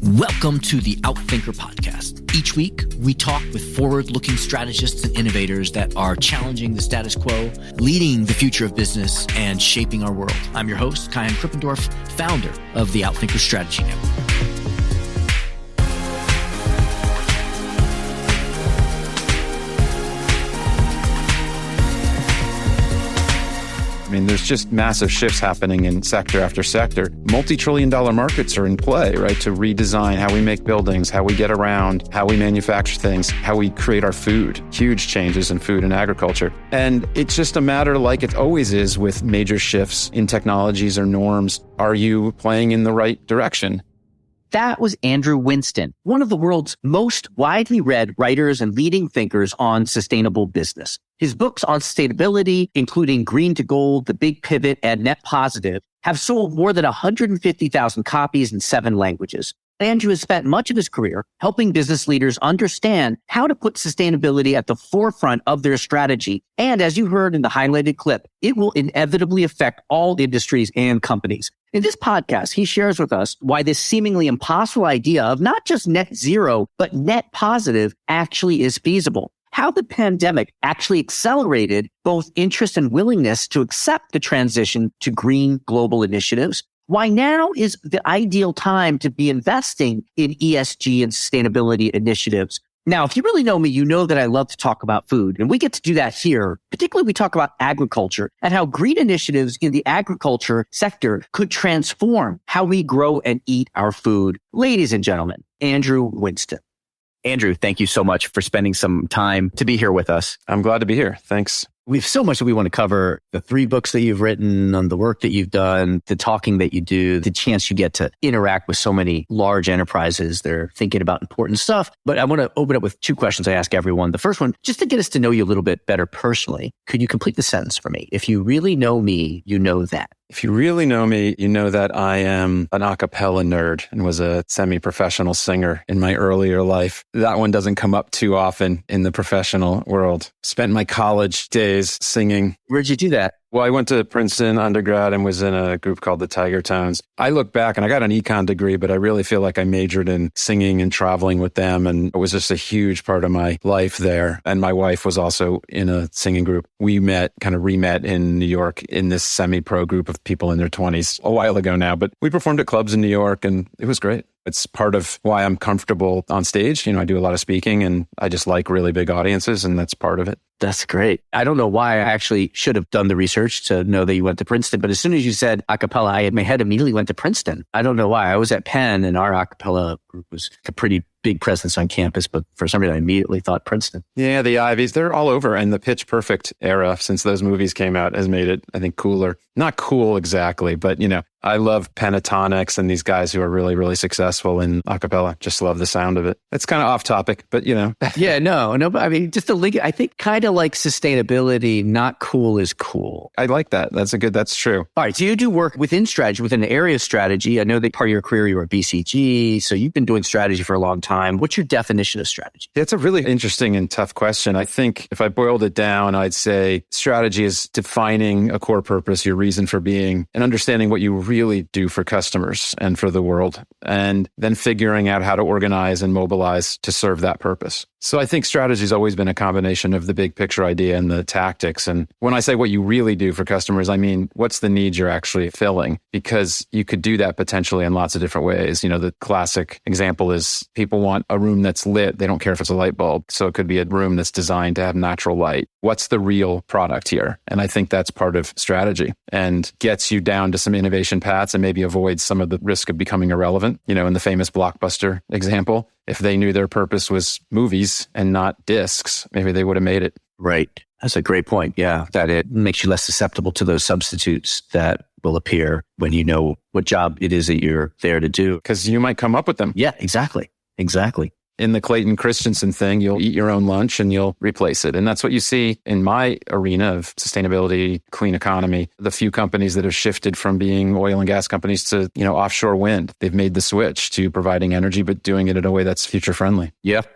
Welcome to the Outthinker podcast. Each week, we talk with forward-looking strategists and innovators that are challenging the status quo, leading the future of business, and shaping our world. I'm your host, Kyan Krippendorf, founder of the Outthinker Strategy Network. I mean, there's just massive shifts happening in sector after sector. Multi-trillion-dollar markets are in play, right? To redesign how we make buildings, how we get around, how we manufacture things, how we create our food. Huge changes in food and agriculture. And it's just a matter, like it always is with major shifts in technologies or norms. Are you playing in the right direction? That was Andrew Winston, one of the world's most widely read writers and leading thinkers on sustainable business. His books on sustainability, including Green to Gold, The Big Pivot, and Net Positive, have sold more than 150,000 copies in 7 languages. Andrew has spent much of his career helping business leaders understand how to put sustainability at the forefront of their strategy. And as you heard in the highlighted clip, it will inevitably affect all industries and companies. In this podcast, he shares with us why this seemingly impossible idea of not just net zero, but net positive actually is feasible. How the pandemic actually accelerated both interest and willingness to accept the transition to green global initiatives. Why now is the ideal time to be investing in ESG and sustainability initiatives. Now, if you really know me, you know that I love to talk about food, and we get to do that here. Particularly, we talk about agriculture and how green initiatives in the agriculture sector could transform how we grow and eat our food. Ladies and gentlemen, Andrew Winston. Andrew, thank you so much for spending some time to be here with us. I'm glad to be here. Thanks. We have so much that we want to cover. The 3 books that you've written, on the work that you've done, the talking that you do, the chance you get to interact with so many large enterprises. They're thinking about important stuff. But I want to open up with 2 questions I ask everyone. The first one, just to get us to know you a little bit better personally, could you complete the sentence for me? If you really know me, you know that. If you really know me, you know that I am an a cappella nerd and was a semi-professional singer in my earlier life. That one doesn't come up too often in the professional world. Spent my college days singing. Where'd you do that? Well, I went to Princeton undergrad and was in a group called the Tiger Tones. I look back and I got an econ degree, but I really feel like I majored in singing and traveling with them. And it was just a huge part of my life there. And my wife was also in a singing group. We re-met in New York in this semi-pro group of people in their 20s a while ago now. But we performed at clubs in New York and it was great. It's part of why I'm comfortable on stage. You know, I do a lot of speaking and I just like really big audiences and that's part of it. That's great. I don't know why I actually should have done the research to know that you went to Princeton, but as soon as you said a cappella, my head immediately went to Princeton. I don't know why. I was at Penn and our a cappella group was a pretty big presence on campus, but for some reason I immediately thought Princeton. Yeah, the Ivies, they're all over. And the Pitch Perfect era, since those movies came out, has made it, I think, cooler. Not cool exactly, but, you know, I love Pentatonics and these guys who are really, really successful in a cappella. Just love the sound of it. It's kind of off topic, but, you know. Yeah, no, but I mean, just the link, I think kind of like sustainability, not cool is cool. I like that. That's true. All right. So you do work within strategy, within the area of strategy. I know that part of your career, you were at BCG. So you've been doing strategy for a long time. What's your definition of strategy? It's a really interesting and tough question. I think if I boiled it down, I'd say strategy is defining a core purpose, your reason for being, and understanding what you really do for customers and for the world, and then figuring out how to organize and mobilize to serve that purpose. So I think strategy has always been a combination of the big picture idea and the tactics. And when I say what you really do for customers, I mean, what's the need you're actually filling? Because you could do that potentially in lots of different ways. You know, the classic example is people want a room that's lit. They don't care if it's a light bulb. So it could be a room that's designed to have natural light. What's the real product here? And I think that's part of strategy and gets you down to some innovation paths and maybe avoids some of the risk of becoming irrelevant. You know, in the famous Blockbuster example, if they knew their purpose was movies and not discs, maybe they would have made it. Right. That's a great point. Yeah. That it makes you less susceptible to those substitutes that will appear when you know what job it is that you're there to do. Because you might come up with them. Yeah, exactly. In the Clayton Christensen thing, you'll eat your own lunch and you'll replace it. And that's what you see in my arena of sustainability, clean economy. The few companies that have shifted from being oil and gas companies to, you know, offshore wind, they've made the switch to providing energy, but doing it in a way that's future friendly. Yep.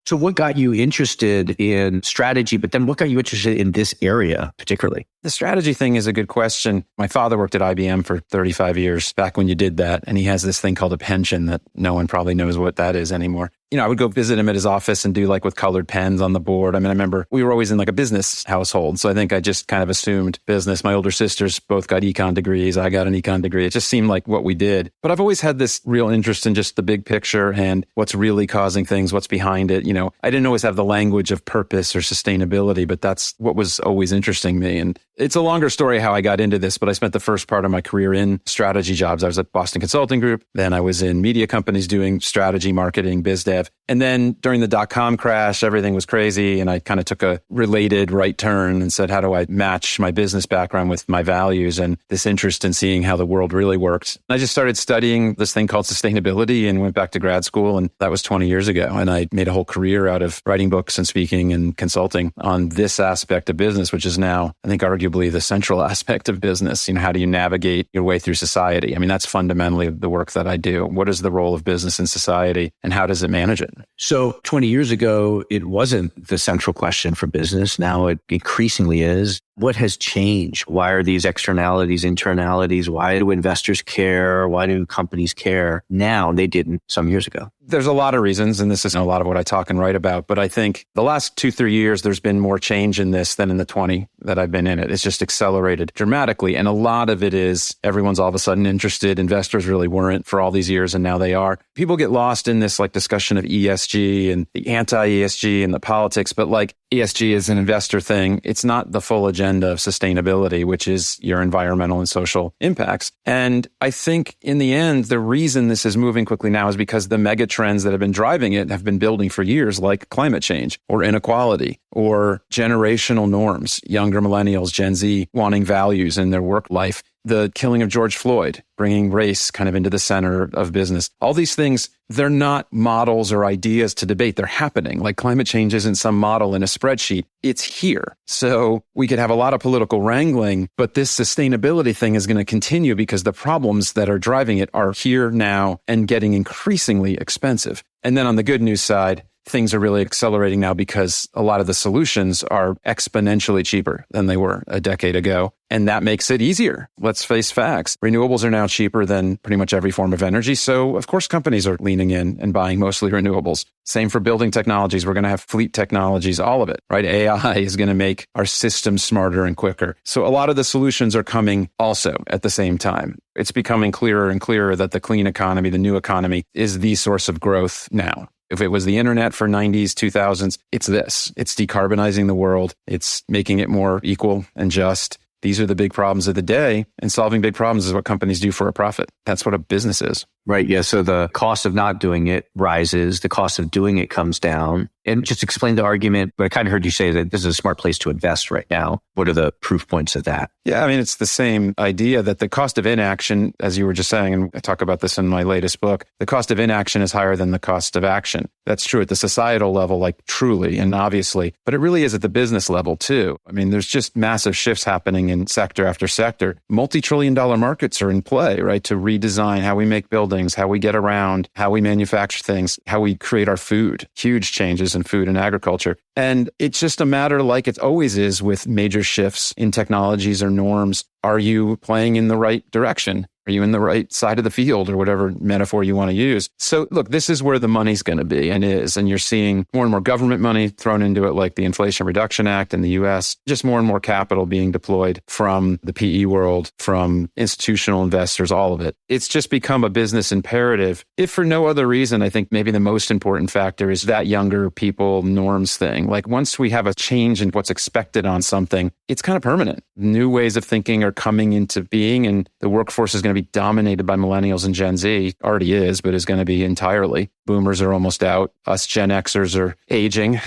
So what got you interested in strategy, but then what got you interested in this area particularly? The strategy thing is a good question. My father worked at IBM for 35 years back when you did that. And he has this thing called a pension that no one probably knows what that is anymore. I would go visit him at his office and do like with colored pens on the board. I remember we were always in like a business household. So I think I just kind of assumed business. My older sisters both got econ degrees. I got an econ degree. It just seemed like what we did. But I've always had this real interest in just the big picture and what's really causing things, what's behind it. I didn't always have the language of purpose or sustainability, but that's what was always interesting me. And it's a longer story how I got into this, but I spent the first part of my career in strategy jobs. I was at Boston Consulting Group. Then I was in media companies doing strategy, marketing, biz dev. And then during the dot-com crash, everything was crazy. And I kind of took a related right turn and said, how do I match my business background with my values and this interest in seeing how the world really works? And I just started studying this thing called sustainability and went back to grad school. And that was 20 years ago. And I made a whole career out of writing books and speaking and consulting on this aspect of business, which is now, I think, arguably the central aspect of business. How do you navigate your way through society? That's fundamentally the work that I do. What is the role of business in society and how does it manage it? So 20 years ago, it wasn't the central question for business. Now it increasingly is. What has changed? Why are these externalities, internalities? Why do investors care? Why do companies care now? They didn't some years ago. There's a lot of reasons, and this is a lot of what I talk and write about, but I think the last 2-3 years, there's been more change in this than in the 20 that I've been in it. It's just accelerated dramatically. And a lot of it is everyone's all of a sudden interested. Investors really weren't for all these years, and now they are. People get lost in this discussion of ESG and the anti-ESG and the politics, but ESG is an investor thing. It's not the full agenda of sustainability, which is your environmental and social impacts. And I think in the end, the reason this is moving quickly now is because the mega trends that have been driving it have been building for years, like climate change or inequality or generational norms, younger millennials, Gen Z wanting values in their work life, the killing of George Floyd, bringing race kind of into the center of business. All these things, they're not models or ideas to debate. They're happening. Like climate change isn't some model in a spreadsheet. It's here. So we could have a lot of political wrangling, but this sustainability thing is going to continue because the problems that are driving it are here now and getting increasingly expensive. And then on the good news side, things are really accelerating now because a lot of the solutions are exponentially cheaper than they were a decade ago. And that makes it easier. Let's face facts. Renewables are now cheaper than pretty much every form of energy. So of course, companies are leaning in and buying mostly renewables. Same for building technologies. We're going to have fleet technologies, all of it, right? AI is going to make our systems smarter and quicker. So a lot of the solutions are coming also at the same time. It's becoming clearer and clearer that the clean economy, the new economy, is the source of growth now. If it was the internet for 90s, 2000s, it's this. It's decarbonizing the world. It's making it more equal and just. These are the big problems of the day, and solving big problems is what companies do for a profit. That's what a business is. Right. Yeah. So the cost of not doing it rises. The cost of doing it comes down. And just explain the argument, but I kind of heard you say that this is a smart place to invest right now. What are the proof points of that? Yeah, it's the same idea that the cost of inaction, as you were just saying, and I talk about this in my latest book, the cost of inaction is higher than the cost of action. That's true at the societal level, truly and obviously, but it really is at the business level too. There's just massive shifts happening in sector after sector. Multi-trillion-dollar markets are in play, right? To redesign how we make buildings, how we get around, how we manufacture things, how we create our food. Huge changes in food and agriculture. And it's just a matter, like it always is with major shifts in technologies or norms. Are you playing in the right direction? Are you in the right side of the field, or whatever metaphor you want to use? So look, this is where the money's going to be and is. And you're seeing more and more government money thrown into it, like the Inflation Reduction Act in the US, just more and more capital being deployed from the PE world, from institutional investors, all of it. It's just become a business imperative. If for no other reason, I think maybe the most important factor is that younger people norms thing. Once we have a change in what's expected on something, it's kind of permanent. New ways of thinking are coming into being, and the workforce is going to be dominated by millennials and Gen Z. Already is, but is going to be entirely. Boomers are almost out. Us Gen Xers are aging,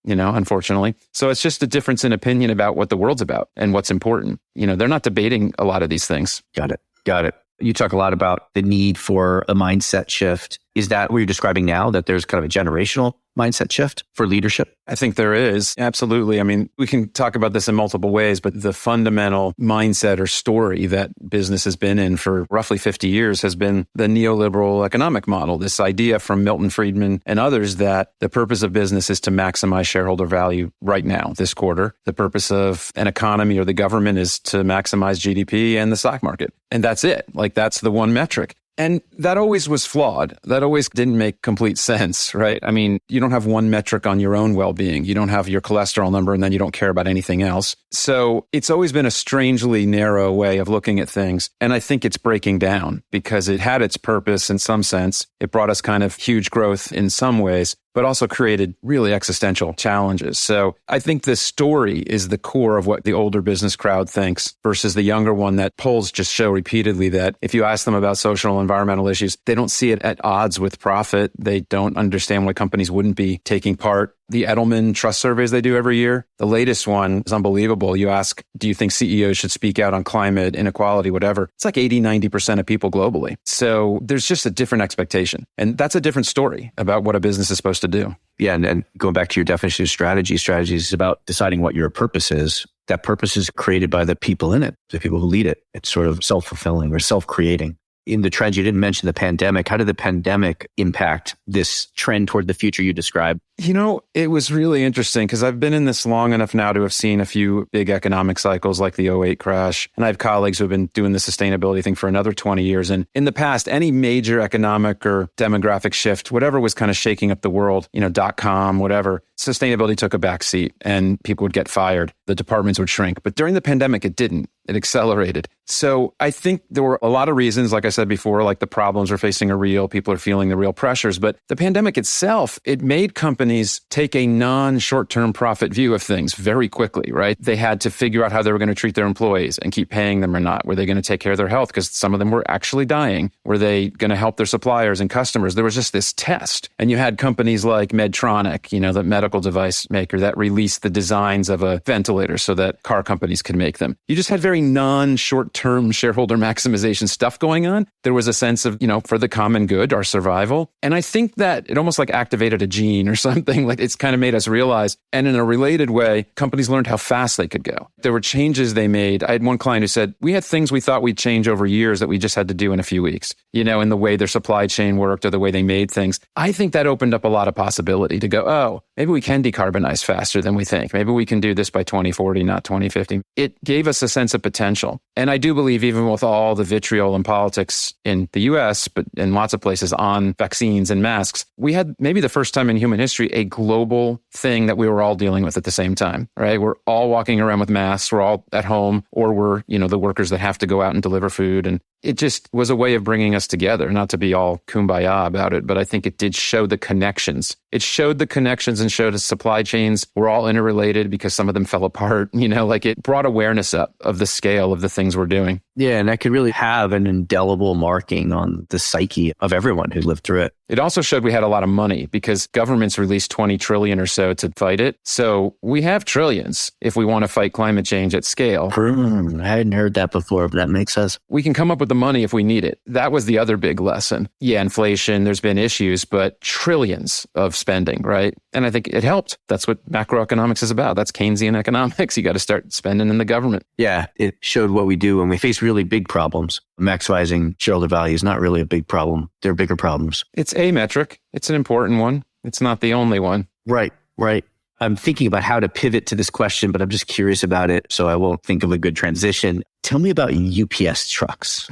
unfortunately. So it's just a difference in opinion about what the world's about and what's important. They're not debating a lot of these things. Got it. You talk a lot about the need for a mindset shift. Is that what you're describing now, that there's kind of a generational mindset shift for leadership? I think there is. Absolutely. I mean, we can talk about this in multiple ways, but the fundamental mindset or story that business has been in for roughly 50 years has been the neoliberal economic model. This idea from Milton Friedman and others that the purpose of business is to maximize shareholder value right now, this quarter. The purpose of an economy or the government is to maximize GDP and the stock market. And that's it. Like, that's the one metric. And that always was flawed. That always didn't make complete sense, right? I mean, you don't have one metric on your own well-being. You don't have your cholesterol number and then you don't care about anything else. So it's always been a strangely narrow way of looking at things. And I think it's breaking down because it had its purpose in some sense. It brought us kind of huge growth in some ways, but also created really existential challenges. So I think the story is the core of what the older business crowd thinks versus the younger one that polls just show repeatedly that if you ask them about social and environmental issues, they don't see it at odds with profit. They don't understand why companies wouldn't be taking part. The Edelman trust surveys they do every year, the latest one is unbelievable. You ask, do you think CEOs should speak out on climate, inequality, whatever? It's like 80-90% of people globally. So there's just a different expectation. And that's a different story about what a business is supposed to do. Yeah. And going back to your definition of strategy is about deciding what your purpose is. That purpose is created by the people in it, the people who lead it. It's sort of self-fulfilling or self-creating. In the trends, you didn't mention the pandemic. How did the pandemic impact this trend toward the future you described? You know, it was really interesting because I've been in this long enough now to have seen a few big economic cycles like the '08 crash. And I have colleagues who have been doing the sustainability thing for another 20 years. And in the past, any major economic or demographic shift, whatever was kind of shaking up the world, .com, whatever, sustainability took a back seat and people would get fired. The departments would shrink. But during the pandemic, it didn't. It accelerated. So I think there were a lot of reasons, like I said before, like the problems we're facing are real. People are feeling the real pressures. But the pandemic itself, it made companies take a non-short-term profit view of things very quickly, right? They had to figure out how they were going to treat their employees and keep paying them or not. Were they going to take care of their health? Because some of them were actually dying. Were they going to help their suppliers and customers? There was just this test. And you had companies like Medtronic, the medical device maker that released the designs of a ventilator so that car companies could make them. You just had very non-short-term shareholder maximization stuff going on. There was a sense of, for the common good, our survival. And I think that it almost like activated a gene or something. Like it's kind of made us realize, and in a related way, companies learned how fast they could go. There were changes they made. I had one client who said, we had things we thought we'd change over years that we just had to do in a few weeks, in the way their supply chain worked or the way they made things. I think that opened up a lot of possibility to go, oh, maybe we can decarbonize faster than we think. Maybe we can do this by 2040, not 2050. It gave us a sense of potential. And I do believe even with all the vitriol and politics in the US, but in lots of places on vaccines and masks, we had maybe the first time in human history, a global thing that we were all dealing with at the same time, right? We're all walking around with masks. We're all at home, or we're, the workers that have to go out and deliver food. And it just was a way of bringing us together, not to be all kumbaya about it, but I think it did show the connections. It showed the connections and showed us supply chains were all interrelated because some of them fell apart, like it brought awareness up of the scale of the things we're doing. Yeah, and that could really have an indelible marking on the psyche of everyone who lived through it. It also showed we had a lot of money because governments released 20 trillion or so to fight it. So we have trillions if we want to fight climate change at scale. I hadn't heard that before, but that makes sense. We can come up with the money if we need it. That was the other big lesson. Yeah, inflation, there's been issues, but trillions of spending, right? And I think it helped. That's what macroeconomics is about. That's Keynesian economics. You got to start spending in the government. Yeah, it showed what we do when we face really big problems. Maximizing shareholder value is not really a big problem. There are bigger problems. It's a metric. It's an important one. It's not the only one. Right. I'm thinking about how to pivot to this question, but I'm just curious about it, so I won't think of a good transition. Tell me about UPS trucks.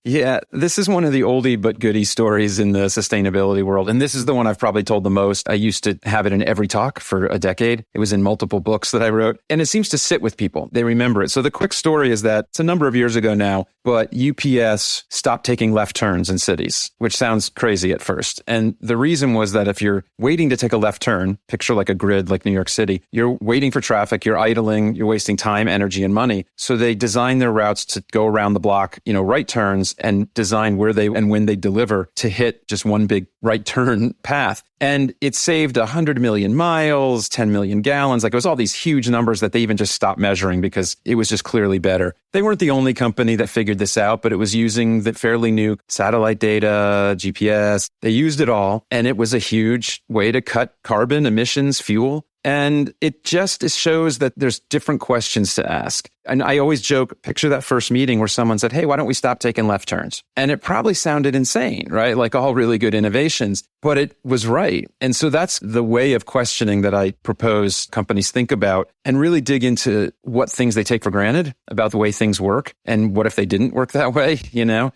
Yeah, this is one of the oldie but goodie stories in the sustainability world. And this is the one I've probably told the most. I used to have it in every talk for a decade. It was in multiple books that I wrote. And it seems to sit with people. They remember it. So the quick story is that it's a number of years ago now, but UPS stopped taking left turns in cities, which sounds crazy at first. And the reason was that if you're waiting to take a left turn, picture like a grid like New York City, you're waiting for traffic, you're idling, you're wasting time, energy, and money. So they designed their routes to go around the block, right turns, systems and design where they and when they deliver to hit just one big right turn path. And it saved 100 million miles, 10 million gallons. Like it was all these huge numbers that they even just stopped measuring because it was just clearly better. They weren't the only company that figured this out, but it was using the fairly new satellite data, GPS. They used it all. And it was a huge way to cut carbon emissions, fuel. And it just shows that there's different questions to ask. And I always joke, picture that first meeting where someone said, hey, why don't we stop taking left turns? And it probably sounded insane, right? Like all really good innovations, but it was right. And so that's the way of questioning that I propose companies think about and really dig into what things they take for granted about the way things work. And what if they didn't work that way,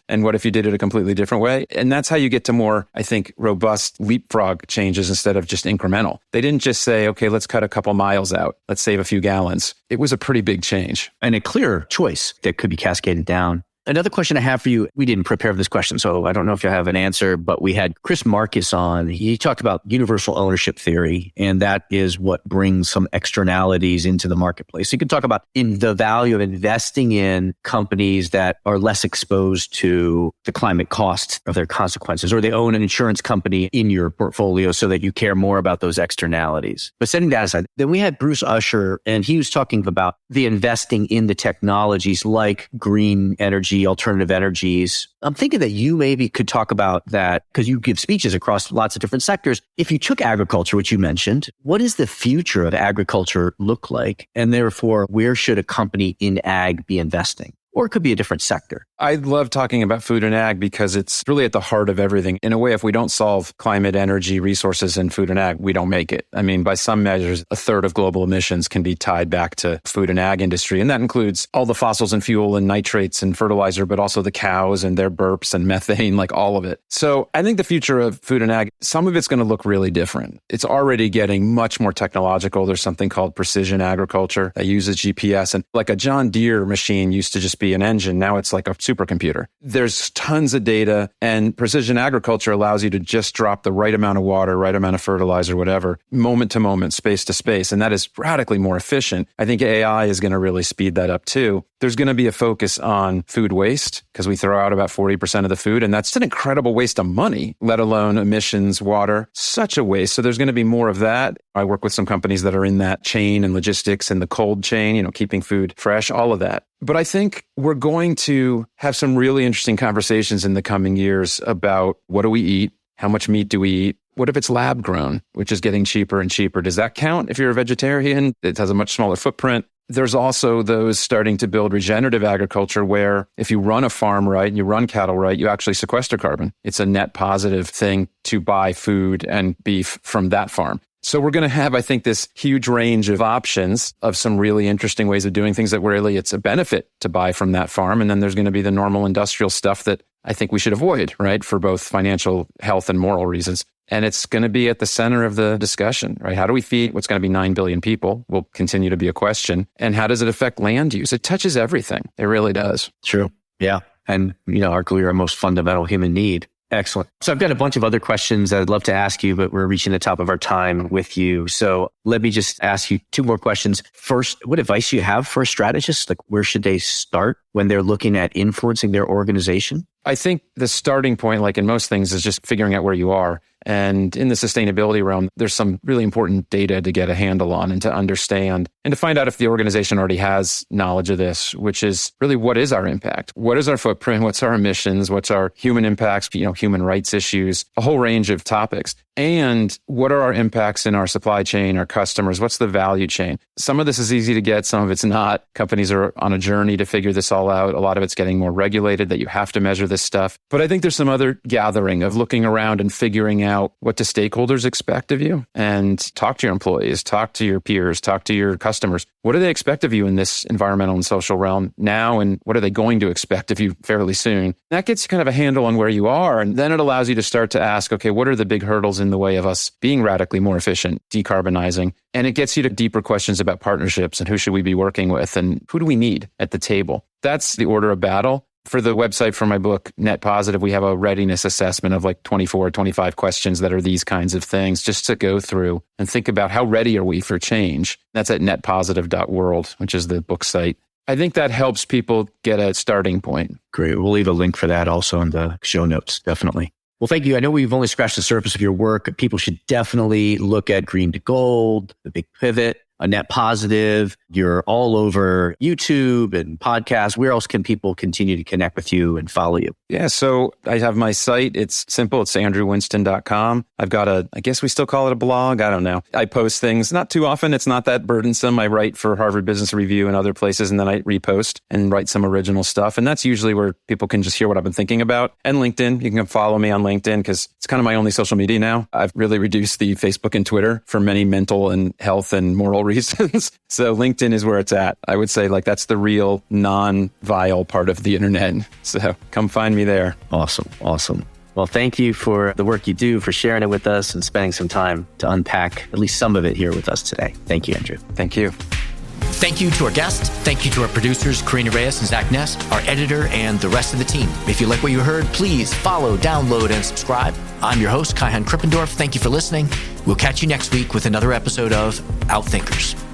and what if you did it a completely different way? And that's how you get to more, I think, robust leapfrog changes instead of just incremental. They didn't just say, okay, let's cut a couple miles out. Let's save a few gallons. It was a pretty big change. And a clear choice that could be cascaded down. Another question I have for you, we didn't prepare for this question, so I don't know if you have an answer, but we had Chris Marcus on. He talked about universal ownership theory, and that is what brings some externalities into the marketplace. So you could talk about in the value of investing in companies that are less exposed to the climate cost of their consequences, or they own an insurance company in your portfolio so that you care more about those externalities. But setting that aside, then we had Bruce Usher, and he was talking about the investing in the technologies like green energy, alternative energies. I'm thinking that you maybe could talk about that because you give speeches across lots of different sectors. If you took agriculture, which you mentioned, what does the future of agriculture look like? And therefore, where should a company in ag be investing? Or it could be a different sector. I love talking about food and ag because it's really at the heart of everything. In a way, if we don't solve climate, energy, resources, and food and ag, we don't make it. I mean, by some measures, a third of global emissions can be tied back to food and ag industry. And that includes all the fossils and fuel and nitrates and fertilizer, but also the cows and their burps and methane, like all of it. So I think the future of food and ag, some of it's going to look really different. It's already getting much more technological. There's something called precision agriculture that uses GPS. And like a John Deere machine used to just be an engine. Now it's like a supercomputer. There's tons of data, and precision agriculture allows you to just drop the right amount of water, right amount of fertilizer, whatever, moment to moment, space to space. And that is radically more efficient. I think AI is going to really speed that up too. There's going to be a focus on food waste because we throw out about 40% of the food, and that's an incredible waste of money, let alone emissions, water, such a waste. So there's going to be more of that. I work with some companies that are in that chain and logistics and the cold chain, keeping food fresh, all of that. But I think we're going to have some really interesting conversations in the coming years about what do we eat? How much meat do we eat? What if it's lab grown, which is getting cheaper and cheaper? Does that count if you're a vegetarian? It has a much smaller footprint. There's also those starting to build regenerative agriculture where if you run a farm right and you run cattle right, you actually sequester carbon. It's a net positive thing to buy food and beef from that farm. So we're going to have, I think, this huge range of options of some really interesting ways of doing things that really it's a benefit to buy from that farm. And then there's going to be the normal industrial stuff that I think we should avoid, right? For both financial, health, and moral reasons. And it's going to be at the center of the discussion, right? How do we feed what's going to be 9 billion people will continue to be a question. And how does it affect land use? It touches everything. It really does. True. Yeah. And, arguably our most fundamental human need. Excellent. So I've got a bunch of other questions that I'd love to ask you, but we're reaching the top of our time with you. So let me just ask you 2 more questions. First, what advice do you have for a strategist? Like, where should they start when they're looking at influencing their organization? I think the starting point, like in most things, is just figuring out where you are. And in the sustainability realm, there's some really important data to get a handle on and to understand and to find out if the organization already has knowledge of this, which is really what is our impact? What is our footprint? What's our emissions? What's our human impacts, human rights issues, a whole range of topics. And what are our impacts in our supply chain, our customers? What's the value chain? Some of this is easy to get, some of it's not. Companies are on a journey to figure this all out. A lot of it's getting more regulated that you have to measure this stuff. But I think there's some other gathering of looking around and figuring out what do stakeholders expect of you, and talk to your employees, talk to your peers, talk to your customers. What do they expect of you in this environmental and social realm now? And what are they going to expect of you fairly soon? That gets you kind of a handle on where you are. And then it allows you to start to ask, okay, what are the big hurdles in the way of us being radically more efficient, decarbonizing? And it gets you to deeper questions about partnerships and who should we be working with and who do we need at the table? That's the order of battle. For the website for my book, Net Positive, we have a readiness assessment of like 24, 25 questions that are these kinds of things just to go through and think about how ready are we for change. That's at netpositive.world, which is the book site. I think that helps people get a starting point. Great. We'll leave a link for that also in the show notes, definitely. Well, thank you. I know we've only scratched the surface of your work. People should definitely look at Green to Gold, The Big Pivot, A Net Positive. You're all over YouTube and podcasts. Where else can people continue to connect with you and follow you? Yeah, so I have my site. It's simple. It's andrewwinston.com. I've got I guess we still call it a blog. I don't know. I post things not too often. It's not that burdensome. I write for Harvard Business Review and other places, and then I repost and write some original stuff. And that's usually where people can just hear what I've been thinking about. And LinkedIn, you can follow me on LinkedIn because it's kind of my only social media now. I've really reduced the Facebook and Twitter for many mental and health and moral reasons. So LinkedIn is where it's at. I would say that's the real non-vile part of the internet. So come find me there. Awesome. Well, thank you for the work you do, for sharing it with us and spending some time to unpack at least some of it here with us today. Thank you, Andrew. Thank you. Thank you to our guest. Thank you to our producers, Karina Reyes and Zach Ness, our editor, and the rest of the team. If you like what you heard, please follow, download, and subscribe. I'm your host, Kai-Han Krippendorf. Thank you for listening. We'll catch you next week with another episode of Outthinkers.